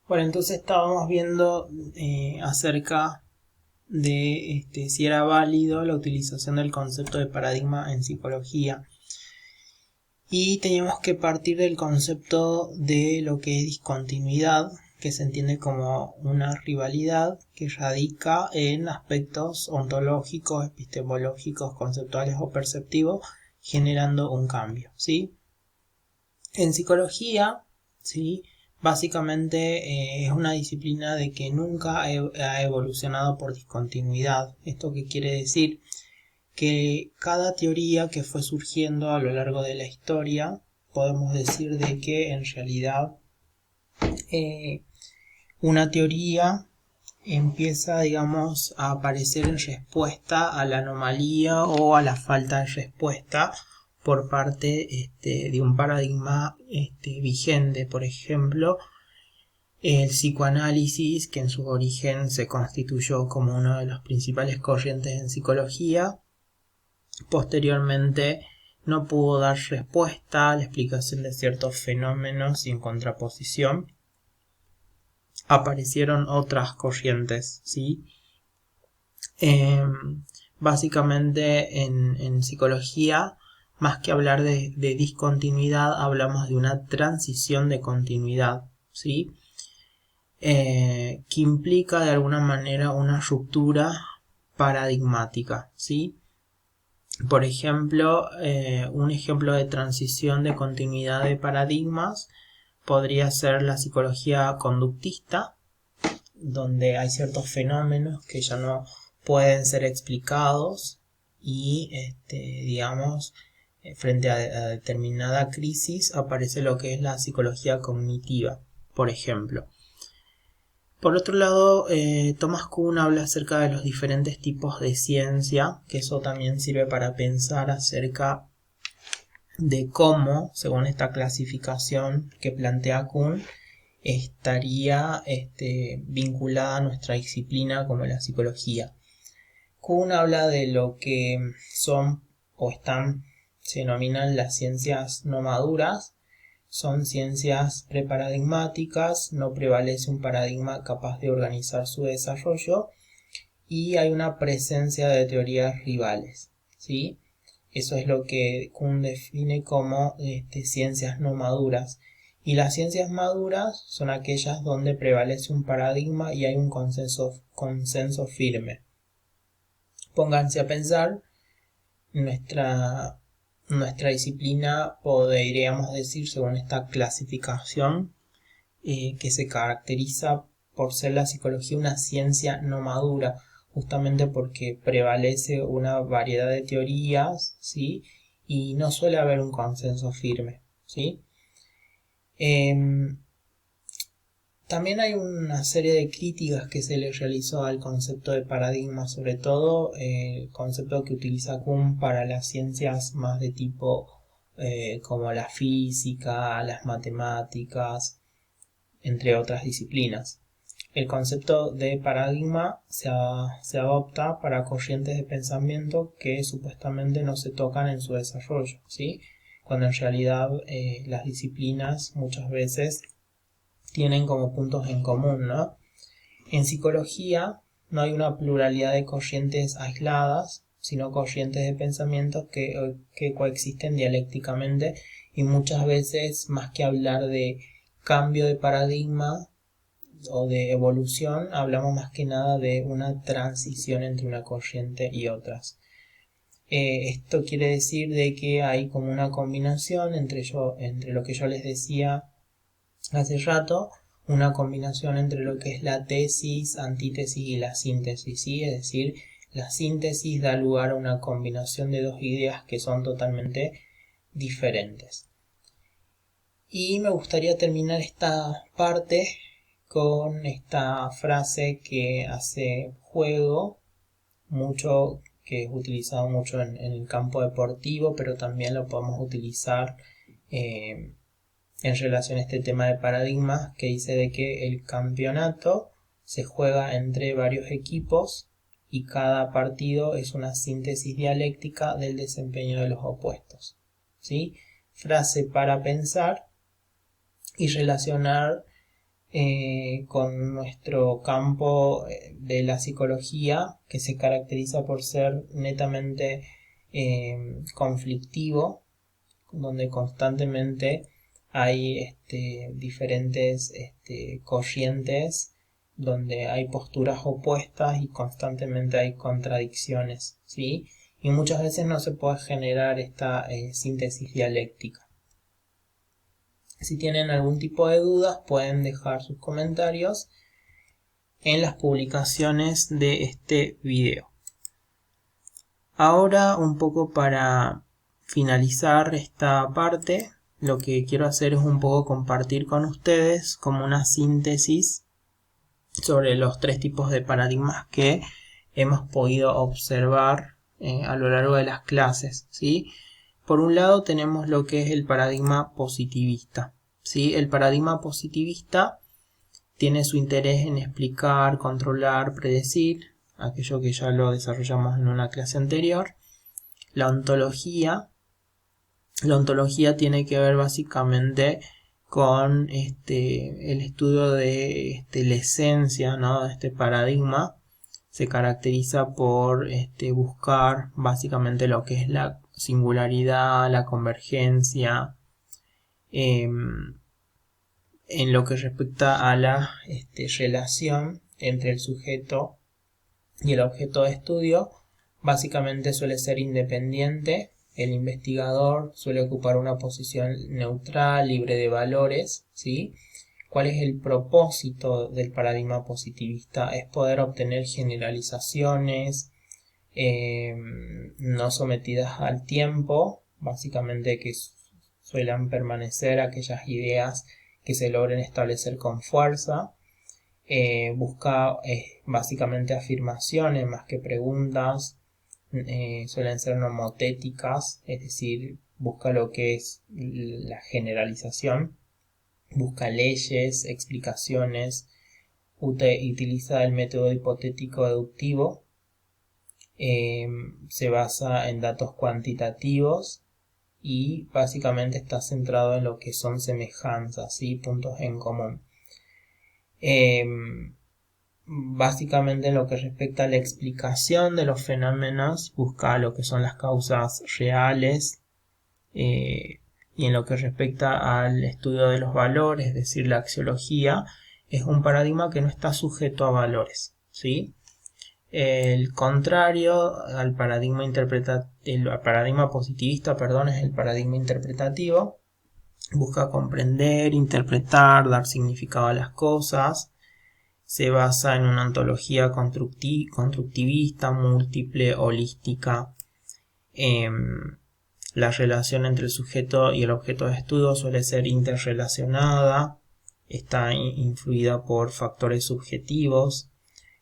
Bueno, entonces estábamos viendo acerca de si era válido la utilización del concepto de paradigma en psicología. Y teníamos que partir del concepto de lo que es discontinuidad, que se entiende como una rivalidad que radica en aspectos ontológicos, epistemológicos, conceptuales o perceptivos, generando un cambio, ¿sí? En psicología, ¿sí? Básicamente es una disciplina de que nunca ha evolucionado por discontinuidad. ¿Esto qué quiere decir? Que cada teoría que fue surgiendo a lo largo de la historia, podemos decir de que en realidad eh, una teoría empieza, digamos, a aparecer en respuesta a la anomalía o a la falta de respuesta por parte de un paradigma vigente. Por ejemplo, el psicoanálisis, que en su origen se constituyó como una de las principales corrientes en psicología, posteriormente no pudo dar respuesta a la explicación de ciertos fenómenos y en contraposición aparecieron otras corrientes, ¿sí? Eh, Básicamente en psicología, más que hablar de discontinuidad, hablamos de una transición de continuidad, ¿sí? Que implica de alguna manera una ruptura paradigmática, ¿sí? Por ejemplo, un ejemplo de transición de continuidad de paradigmas podría ser la psicología conductita, donde hay ciertos fenómenos que ya no pueden ser explicados y, digamos, frente a determinada crisis aparece lo que es la psicología cognitiva, por ejemplo. Por otro lado, Thomas Kuhn habla acerca de los diferentes tipos de ciencia, que eso también sirve para pensar acerca de cómo, según esta clasificación que plantea Kuhn, estaría vinculada a nuestra disciplina como la psicología. Kuhn habla de lo que son o se denominan las ciencias no maduras. Son ciencias preparadigmáticas, no prevalece un paradigma capaz de organizar su desarrollo y hay una presencia de teorías rivales, ¿sí? Eso es lo que Kuhn define como ciencias no maduras. Y las ciencias maduras son aquellas donde prevalece un paradigma y hay un consenso firme. Pónganse a pensar, nuestra disciplina, podríamos decir, según esta clasificación, que se caracteriza por ser la psicología una ciencia no madura, justamente porque prevalece una variedad de teorías, ¿sí? Y no suele haber un consenso firme, ¿sí? También hay una serie de críticas que se le realizó al concepto de paradigma, sobre todo el concepto que utiliza Kuhn para las ciencias más de tipo como la física, las matemáticas, entre otras disciplinas. El concepto de paradigma se adopta para corrientes de pensamiento que supuestamente no se tocan en su desarrollo, ¿sí? Cuando en realidad las disciplinas muchas veces tienen como puntos en común, ¿no? En psicología no hay una pluralidad de corrientes aisladas, sino corrientes de pensamiento que coexisten dialécticamente y muchas veces, más que hablar de cambio de paradigma o de evolución, hablamos más que nada de una transición entre una corriente y otras. Esto quiere decir de que hay como una combinación entre lo que yo les decía hace rato, una combinación entre lo que es la tesis, antítesis y la síntesis, ¿sí? Es decir, la síntesis da lugar a una combinación de dos ideas que son totalmente diferentes. Y me gustaría terminar esta parte con esta frase que hace juego mucho, que es utilizado mucho en el campo deportivo, pero también lo podemos utilizar en relación a este tema de paradigmas, que dice de que el campeonato se juega entre varios equipos y cada partido es una síntesis dialéctica del desempeño de los opuestos, ¿sí? Frase para pensar y relacionar con nuestro campo de la psicología, que se caracteriza por ser netamente conflictivo, donde constantemente hay diferentes corrientes, donde hay posturas opuestas y constantemente hay contradicciones, ¿sí? Y muchas veces no se puede generar esta síntesis dialéctica. Si tienen algún tipo de dudas, pueden dejar sus comentarios en las publicaciones de este video. Ahora, un poco para finalizar esta parte, lo que quiero hacer es un poco compartir con ustedes como una síntesis sobre los tres tipos de paradigmas que hemos podido observar a lo largo de las clases, ¿sí? Por un lado tenemos lo que es el paradigma positivista, ¿sí? El paradigma positivista tiene su interés en explicar, controlar, predecir, aquello que ya lo desarrollamos en una clase anterior. La ontología tiene que ver básicamente con el estudio de la esencia, ¿no?, de este paradigma. Se caracteriza por buscar básicamente lo que es la singularidad, la convergencia, en lo que respecta a la relación entre el sujeto y el objeto de estudio. Básicamente suele ser independiente. El investigador suele ocupar una posición neutral, libre de valores, ¿sí? ¿Cuál es el propósito del paradigma positivista? Es poder obtener generalizaciones no sometidas al tiempo, básicamente que suelan permanecer aquellas ideas que se logren establecer con fuerza. Busca básicamente afirmaciones más que preguntas. Suelen ser nomotéticas, es decir, busca lo que es la generalización, busca leyes, explicaciones, utiliza el método hipotético deductivo, se basa en datos cuantitativos y básicamente está centrado en lo que son semejanzas y puntos en común. Básicamente en lo que respecta a la explicación de los fenómenos, busca lo que son las causas reales, y en lo que respecta al estudio de los valores, es decir, la axiología, es un paradigma que no está sujeto a valores, ¿sí? El contrario al paradigma el paradigma positivista, es el paradigma interpretativo. Busca comprender, interpretar, dar significado a las cosas. Se basa en una ontología constructivista, múltiple, holística. La relación entre el sujeto y el objeto de estudio suele ser interrelacionada, está influida por factores subjetivos.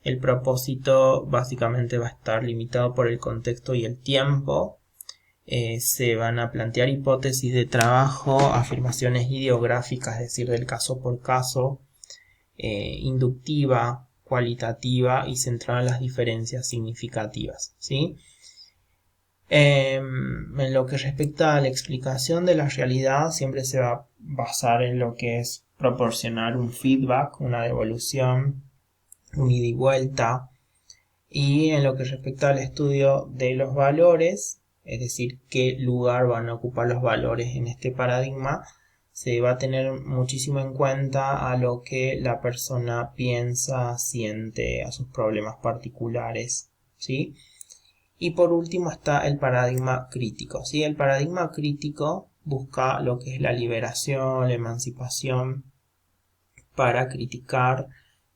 El propósito básicamente va a estar limitado por el contexto y el tiempo. Se van a plantear hipótesis de trabajo, afirmaciones ideográficas, es decir, del caso por caso, inductiva, cualitativa y centrada en las diferencias significativas, ¿sí? En lo que respecta a la explicación de la realidad, siempre se va a basar en lo que es proporcionar un feedback, una devolución, un ida y vuelta. Y en lo que respecta al estudio de los valores, es decir, qué lugar van a ocupar los valores en este paradigma, se va a tener muchísimo en cuenta a lo que la persona piensa, siente, a sus problemas particulares, ¿sí? Y por último está el paradigma crítico, ¿sí? El paradigma crítico busca lo que es la liberación, la emancipación, para criticar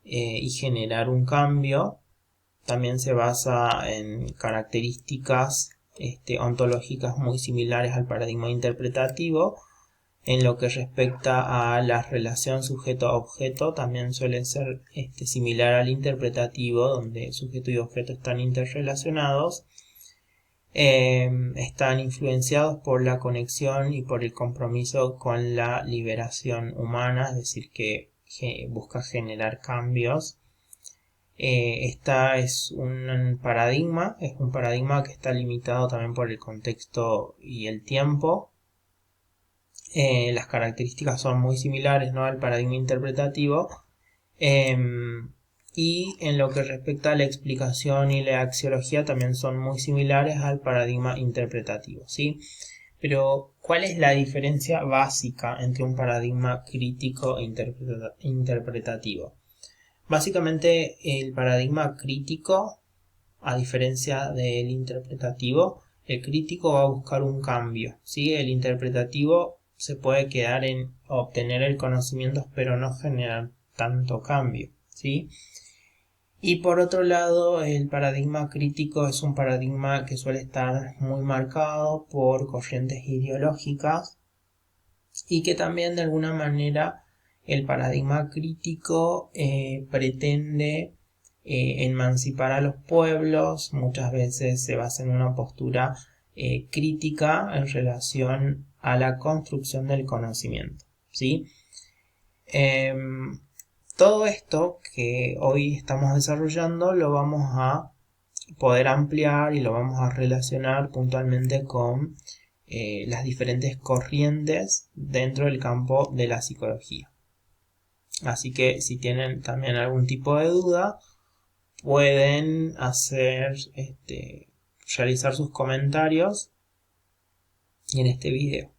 y generar un cambio. También se basa en características ontológicas muy similares al paradigma interpretativo. En lo que respecta a la relación sujeto-objeto, también suele ser similar al interpretativo, donde sujeto y objeto están interrelacionados. Están influenciados por la conexión y por el compromiso con la liberación humana, es decir, que busca generar cambios. Esta es un paradigma que está limitado también por el contexto y el tiempo. Las características son muy similares, ¿no?, al paradigma interpretativo. Y en lo que respecta a la explicación y la axiología también son muy similares al paradigma interpretativo, ¿sí? Pero, ¿cuál es la diferencia básica entre un paradigma crítico e interpretativo? Básicamente, el paradigma crítico, a diferencia del interpretativo, el crítico va a buscar un cambio, ¿sí? El interpretativo se puede quedar en obtener el conocimiento, pero no generar tanto cambio, ¿sí? Y por otro lado, el paradigma crítico es un paradigma que suele estar muy marcado por corrientes ideológicas y que también de alguna manera el paradigma crítico pretende emancipar a los pueblos, muchas veces se basa en una postura crítica en relación a la construcción del conocimiento, ¿sí? Todo esto que hoy estamos desarrollando lo vamos a poder ampliar y lo vamos a relacionar puntualmente con las diferentes corrientes dentro del campo de la psicología. Así que si tienen también algún tipo de duda, pueden realizar sus comentarios en este video.